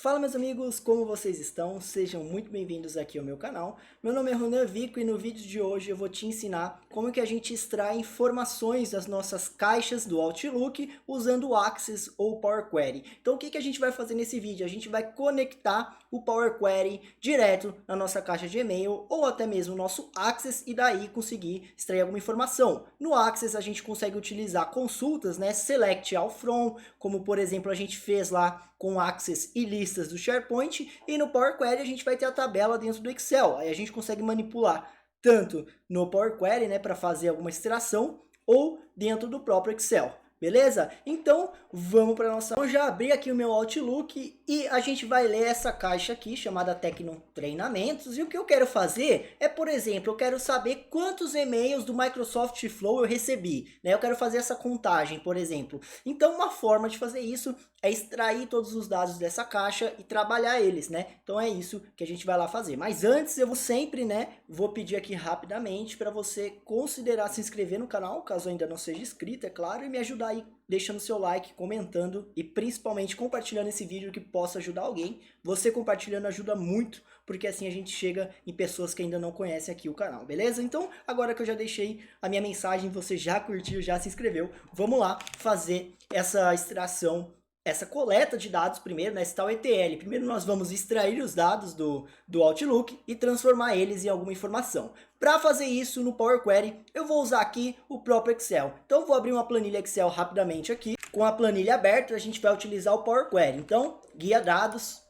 Fala meus amigos, como vocês estão? Sejam muito bem-vindos aqui ao meu canal. Meu nome é Ronan Vico e no vídeo de hoje eu vou te ensinar como que a gente extrai informações das nossas caixas do Outlook usando o Access ou Power Query. Então o que que a gente vai fazer nesse vídeo? A gente vai conectar o Power Query direto na nossa caixa de e-mail ou até mesmo no nosso Access e daí conseguir extrair alguma informação. No Access a gente consegue utilizar consultas, né? Select all from, como por exemplo a gente fez lá com Access e listas do SharePoint, e no Power Query a gente vai ter a tabela dentro do Excel. Aí a gente consegue manipular tanto no Power Query, né, para fazer alguma extração, ou dentro do próprio Excel. Beleza? Então, vamos para a nossa... Eu já abri aqui o meu Outlook e a gente vai ler essa caixa aqui, chamada Tecno Treinamentos. E o que eu quero fazer é, por exemplo, eu quero saber quantos e-mails do Microsoft Flow eu recebi, né? Eu quero fazer essa contagem, por exemplo. Então, uma forma de fazer isso é extrair todos os dados dessa caixa e trabalhar eles, né? Então é isso que a gente vai lá fazer. Mas antes eu vou sempre, né, vou pedir aqui rapidamente para você considerar se inscrever no canal, caso ainda não seja inscrito, é claro, e me ajudar aí deixando seu like, comentando e principalmente compartilhando esse vídeo que possa ajudar alguém. Você compartilhando ajuda muito, porque assim a gente chega em pessoas que ainda não conhecem aqui o canal, beleza? Então, agora que eu já deixei a minha mensagem, você já curtiu, já se inscreveu, vamos lá fazer essa extração, essa coleta de dados primeiro, né, esse tal ETL. Primeiro nós vamos extrair os dados do Outlook e transformar eles em alguma informação. Para fazer isso no Power Query, eu vou usar aqui o próprio Excel. Então eu vou abrir uma planilha Excel rapidamente aqui. Com a planilha aberta, a gente vai utilizar o Power Query. Então, guia dados,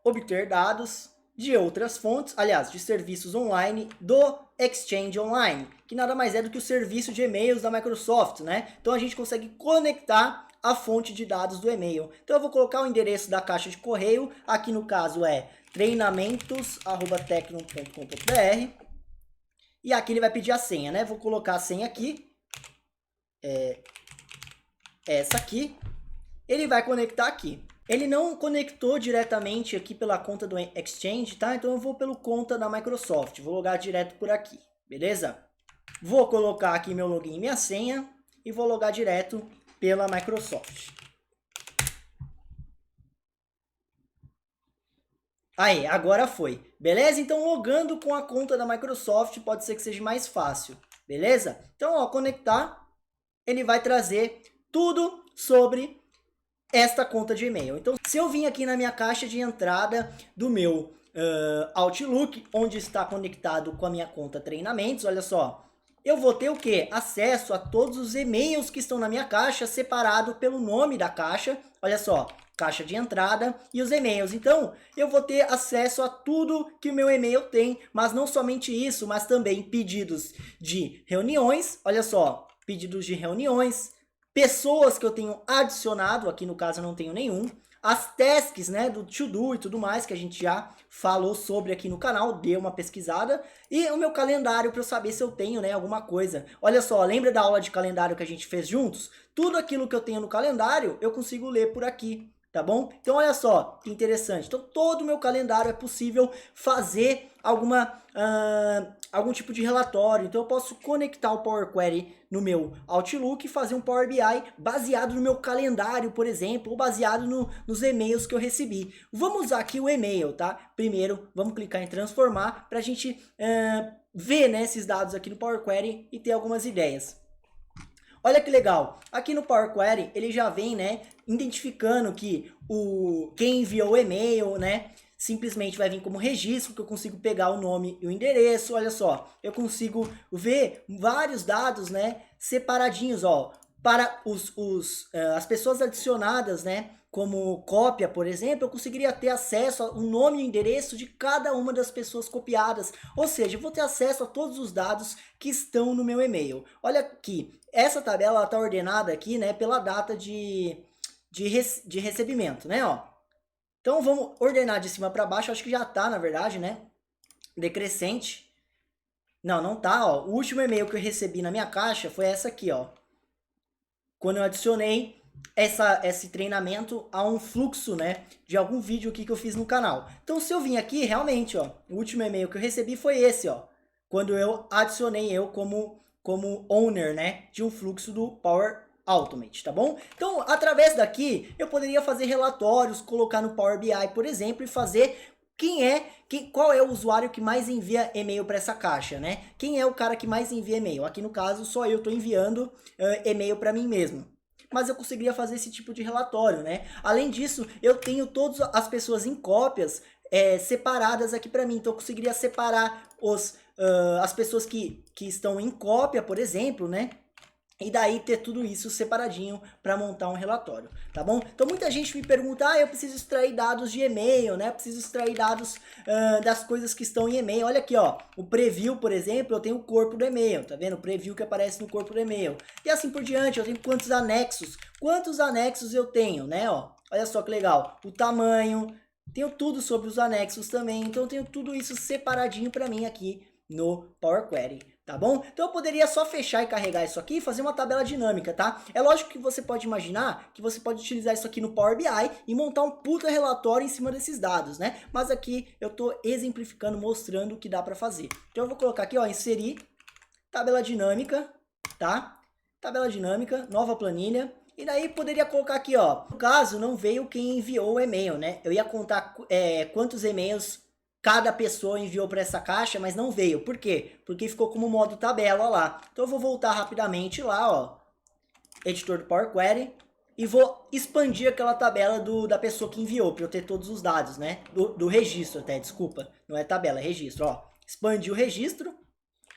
obter dados de outras fontes, aliás, de serviços online do Exchange Online, que nada mais é do que o serviço de e-mails da Microsoft, né? Então a gente consegue conectar a fonte de dados do e-mail. Então eu vou colocar o endereço da caixa de correio, aqui no caso é treinamentos@tecno.com.br, e aqui ele vai pedir a senha, né? Vou colocar a senha aqui, essa aqui, ele vai conectar aqui. Ele não conectou diretamente aqui pela conta do Exchange, tá? Então eu vou pelo conta da Microsoft, vou logar direto por aqui, beleza? Vou colocar aqui meu login e minha senha e vou logar direto pela Microsoft. Aí, agora foi. Beleza? Então, logando com a conta da Microsoft pode ser que seja mais fácil. Beleza? Então, ó, conectar, ele vai trazer tudo sobre esta conta de e-mail. Então, se eu vim aqui na minha caixa de entrada do meu Outlook, onde está conectado com a minha conta treinamentos, olha só, eu vou ter o quê? Acesso a todos os e-mails que estão na minha caixa, separado pelo nome da caixa, olha só, caixa de entrada e os e-mails. Então, eu vou ter acesso a tudo que o meu e-mail tem, mas não somente isso, mas também pedidos de reuniões, olha só, pedidos de reuniões, pessoas que eu tenho adicionado, aqui no caso eu não tenho nenhum, as tasks, né, do to-do e tudo mais, que a gente já falou sobre aqui no canal, dê uma pesquisada, e o meu calendário para eu saber se eu tenho, né, alguma coisa. Olha só, lembra da aula de calendário que a gente fez juntos? Tudo aquilo que eu tenho no calendário, eu consigo ler por aqui, tá bom? Então olha só, que interessante. Então todo o meu calendário é possível fazer algum tipo de relatório. Então eu posso conectar o Power Query no meu Outlook e fazer um Power BI baseado no meu calendário, por exemplo, ou baseado nos e-mails que eu recebi. Vamos usar aqui o e-mail, tá? Primeiro, vamos clicar em transformar para a gente ver, né, esses dados aqui no Power Query e ter algumas ideias. Olha que legal, aqui no Power Query ele já vem, né, identificando que quem enviou o e-mail, né, simplesmente vai vir como registro, que eu consigo pegar o nome e o endereço. Olha só, eu consigo ver vários dados, né, separadinhos, ó, para as pessoas adicionadas, né, como cópia, por exemplo, eu conseguiria ter acesso ao nome e endereço de cada uma das pessoas copiadas. Ou seja, eu vou ter acesso a todos os dados que estão no meu e-mail. Olha aqui, essa tabela está ordenada aqui, né, pela data de recebimento, né, ó. Então vamos ordenar de cima para baixo, acho que já tá, na verdade, né, decrescente. Não, não tá, ó. O último e-mail que eu recebi na minha caixa foi essa aqui, ó. Quando eu adicionei esse treinamento a um fluxo, né, de algum vídeo aqui que eu fiz no canal. Então, se eu vim aqui, realmente, ó, o último e-mail que eu recebi foi esse, ó, quando eu adicionei eu como owner, né, de um fluxo do Power Automate, tá bom? Então, através daqui, eu poderia fazer relatórios, colocar no Power BI, por exemplo, e fazer qual é o usuário que mais envia e-mail para essa caixa, né? Quem é o cara que mais envia e-mail? Aqui no caso, só eu estou enviando e-mail para mim mesmo. Mas eu conseguiria fazer esse tipo de relatório, né? Além disso, eu tenho todas as pessoas em cópias separadas aqui para mim. Então, eu conseguiria separar as pessoas que estão em cópia, por exemplo, né? E daí ter tudo isso separadinho para montar um relatório, tá bom? Então muita gente me pergunta, eu preciso extrair dados de e-mail, né? Preciso extrair dados das coisas que estão em e-mail. Olha aqui, ó, o preview, por exemplo, eu tenho o corpo do e-mail, tá vendo? O preview que aparece no corpo do e-mail. E assim por diante, eu tenho quantos anexos eu tenho, né? Ó, olha só que legal, o tamanho, tenho tudo sobre os anexos também, então eu tenho tudo isso separadinho para mim aqui no Power Query, tá bom? Então eu poderia só fechar e carregar isso aqui e fazer uma tabela dinâmica, tá? É lógico que você pode imaginar que você pode utilizar isso aqui no Power BI e montar um puta relatório em cima desses dados, né? Mas aqui eu tô exemplificando, mostrando o que dá para fazer. Então eu vou colocar aqui, ó, inserir tabela dinâmica, tá? Tabela dinâmica, nova planilha. E daí poderia colocar aqui, ó, no caso não veio quem enviou o e-mail, né? Eu ia contar quantos e-mails cada pessoa enviou para essa caixa, mas não veio. Por quê? Porque ficou como modo tabela lá. Então eu vou voltar rapidamente lá, ó, editor do Power Query, e vou expandir aquela tabela da pessoa que enviou, para eu ter todos os dados, né? Do registro até, desculpa. Não é tabela, é registro, ó. Expandi o registro,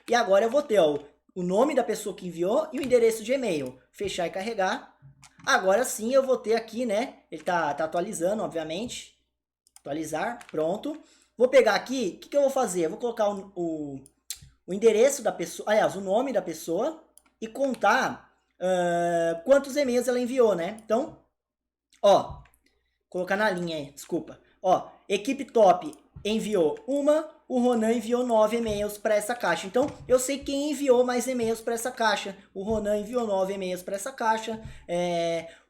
e agora eu vou ter, ó, o nome da pessoa que enviou e o endereço de e-mail. Fechar e carregar. Agora sim eu vou ter aqui, né? Ele tá atualizando, obviamente. Atualizar, pronto. Vou pegar aqui, o que eu vou fazer? Eu vou colocar o endereço da pessoa, aliás, o nome da pessoa e contar quantos e-mails ela enviou, né? Então, ó, colocar na linha aí, desculpa. Ó, equipe top enviou o Ronan enviou 9 e-mails para essa caixa. Então, eu sei quem enviou mais e-mails para essa caixa. O Ronan enviou 9 e-mails para essa caixa.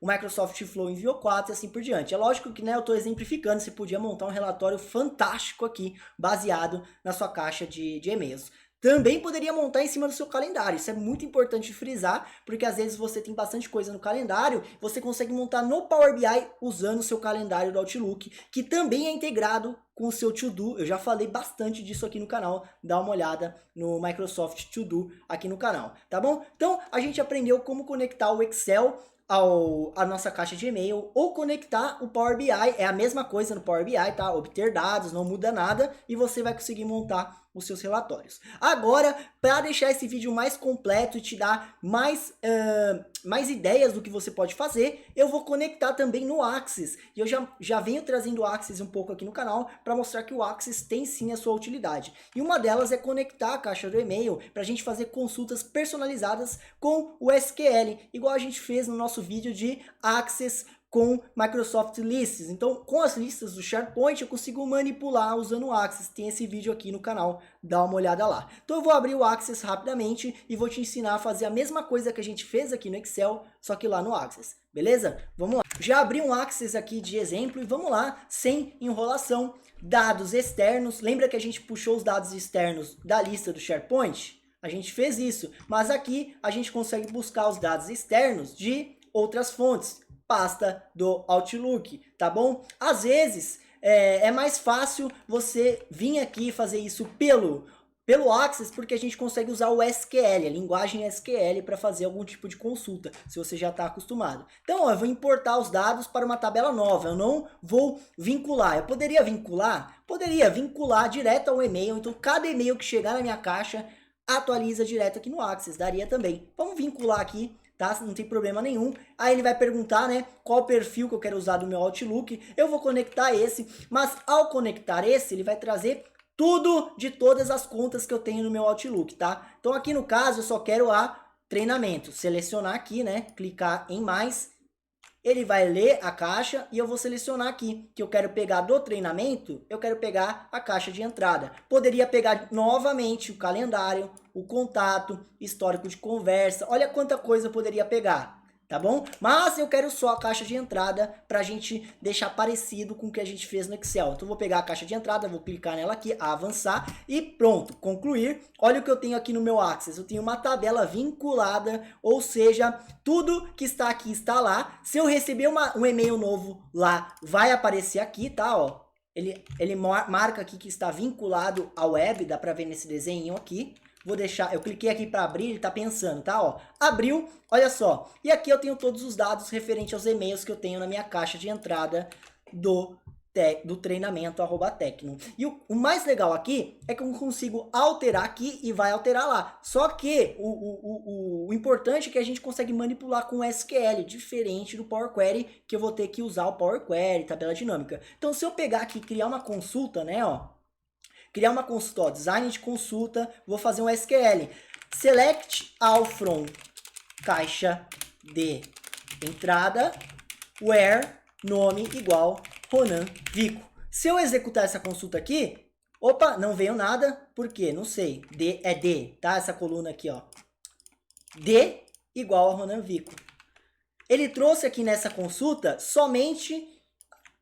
O Microsoft Flow enviou 4 e assim por diante. É lógico que, né, eu estou exemplificando. Você podia montar um relatório fantástico aqui, baseado na sua caixa de e-mails. Também poderia montar em cima do seu calendário. Isso é muito importante frisar, porque às vezes você tem bastante coisa no calendário, você consegue montar no Power BI usando o seu calendário do Outlook, que também é integrado com o seu To-Do. Eu já falei bastante disso aqui no canal, dá uma olhada no Microsoft To-Do aqui no canal, tá bom? Então, a gente aprendeu como conectar o Excel a nossa caixa de e-mail ou conectar o Power BI, é a mesma coisa no Power BI, tá? Obter dados, não muda nada e você vai conseguir montar os seus relatórios. Agora, para deixar esse vídeo mais completo e te dar mais ideias do que você pode fazer, eu vou conectar também no Axis. E eu já venho trazendo o Axis um pouco aqui no canal para mostrar que o Axis tem sim a sua utilidade. E uma delas é conectar a caixa do e-mail para a gente fazer consultas personalizadas com o SQL, igual a gente fez no nosso vídeo de Access com Microsoft Lists. Então, com as listas do SharePoint, eu consigo manipular usando o Access. Tem esse vídeo aqui no canal, dá uma olhada lá. Então, eu vou abrir o Access rapidamente e vou te ensinar a fazer a mesma coisa que a gente fez aqui no Excel, só que lá no Access. Beleza? Vamos lá. Já abri um Access aqui de exemplo e vamos lá, sem enrolação. Dados externos. Lembra que a gente puxou os dados externos da lista do SharePoint? A gente fez isso, mas aqui a gente consegue buscar os dados externos de outras fontes. Pasta do Outlook, tá bom? Às vezes é mais fácil você vir aqui e fazer isso pelo Access, porque a gente consegue usar o SQL, a linguagem SQL, para fazer algum tipo de consulta, se você já está acostumado. Então, ó, eu vou importar os dados para uma tabela nova, eu não vou vincular. Eu poderia vincular? Poderia vincular direto ao e-mail, então cada e-mail que chegar na minha caixa atualiza direto aqui no Access, daria também. Vamos vincular aqui, tá? Não tem problema nenhum. Aí ele vai perguntar, né, qual perfil que eu quero usar do meu Outlook. Eu vou conectar esse, mas ao conectar esse, ele vai trazer tudo de todas as contas que eu tenho no meu Outlook, tá? Então aqui no caso eu só quero a treinamento. Selecionar aqui, né, clicar em mais. Ele vai ler a caixa e eu vou selecionar aqui, que eu quero pegar do treinamento, eu quero pegar a caixa de entrada. Poderia pegar novamente o calendário, o contato, histórico de conversa. Olha quanta coisa eu poderia pegar. tá bom? Mas eu quero só a caixa de entrada pra gente deixar parecido com o que a gente fez no Excel. Então eu vou pegar a caixa de entrada, vou clicar nela aqui, avançar e pronto, concluir. Olha o que eu tenho aqui no meu Access, eu tenho uma tabela vinculada, ou seja, tudo que está aqui está lá. Se eu receber um e-mail novo lá, vai aparecer aqui, tá, ó. Ele marca aqui que está vinculado à web, dá pra ver nesse desenho aqui. Vou deixar, eu cliquei aqui para abrir, ele tá pensando, tá? Ó, abriu, olha só. E aqui eu tenho todos os dados referentes aos e-mails que eu tenho na minha caixa de entrada do treinamento @tecno. E o mais legal aqui é que eu consigo alterar aqui e vai alterar lá. Só que o importante é que a gente consegue manipular com SQL, diferente do Power Query, que eu vou ter que usar o Power Query, tabela dinâmica. Então se eu pegar aqui e criar uma consulta, né, ó, criar uma consulta, ó, design de consulta, vou fazer um SQL. Select all from caixa de entrada, where, nome igual Ronan Vico. Se eu executar essa consulta aqui, opa, não veio nada, por quê? Não sei. D é D, tá? Essa coluna aqui, ó. D igual a Ronan Vico. Ele trouxe aqui nessa consulta somente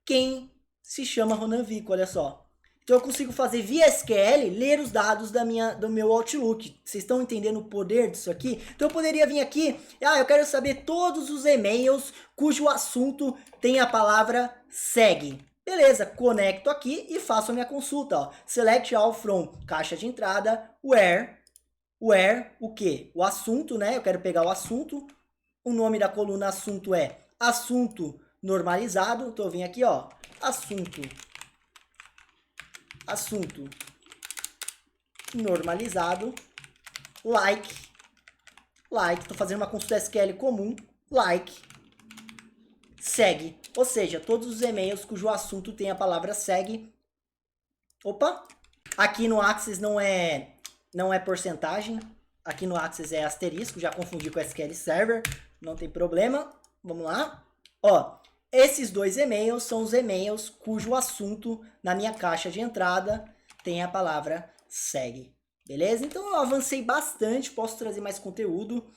quem se chama Ronan Vico, olha só. Então eu consigo fazer via SQL, ler os dados do meu Outlook. Vocês estão entendendo o poder disso aqui? Então eu poderia vir aqui, eu quero saber todos os e-mails cujo assunto tem a palavra segue. Beleza, conecto aqui e faço a minha consulta. Ó. Select all from caixa de entrada, where, o quê? O assunto, né? Eu quero pegar o assunto. O nome da coluna assunto é assunto normalizado. Então eu vim aqui, ó, assunto normalizado, like, tô fazendo uma consulta SQL comum, like, segue, ou seja, todos os e-mails cujo assunto tem a palavra segue. Opa, aqui no Access não é porcentagem, aqui no Access é asterisco, já confundi com SQL Server, não tem problema, vamos lá, ó. Esses dois e-mails são os e-mails cujo assunto na minha caixa de entrada tem a palavra segue, beleza? Então eu avancei bastante, posso trazer mais conteúdo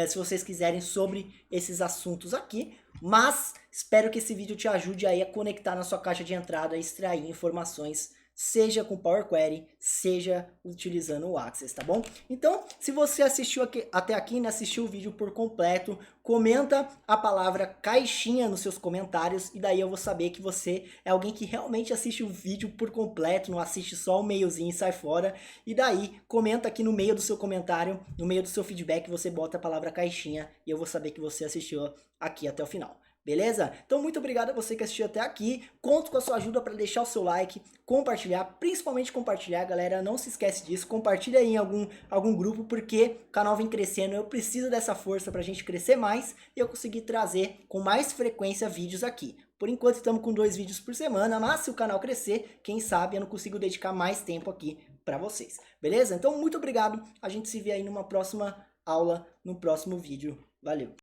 se vocês quiserem sobre esses assuntos aqui, mas espero que esse vídeo te ajude aí a conectar na sua caixa de entrada e extrair informações, seja com Power Query, seja utilizando o Access, tá bom? Então, se você assistiu até aqui, né, assistiu o vídeo por completo, comenta a palavra caixinha nos seus comentários e daí eu vou saber que você é alguém que realmente assiste o vídeo por completo, não assiste só o meiozinho e sai fora. E daí, comenta aqui no meio do seu comentário, no meio do seu feedback, você bota a palavra caixinha e eu vou saber que você assistiu aqui até o final. Beleza? Então, muito obrigado a você que assistiu até aqui. Conto com a sua ajuda para deixar o seu like, compartilhar, principalmente compartilhar, galera. Não se esquece disso. Compartilha aí em algum grupo, porque o canal vem crescendo. Eu preciso dessa força para a gente crescer mais e eu conseguir trazer com mais frequência vídeos aqui. Por enquanto, estamos com 2 vídeos por semana, mas se o canal crescer, quem sabe eu não consigo dedicar mais tempo aqui para vocês. Beleza? Então, muito obrigado. A gente se vê aí numa próxima aula, no próximo vídeo. Valeu!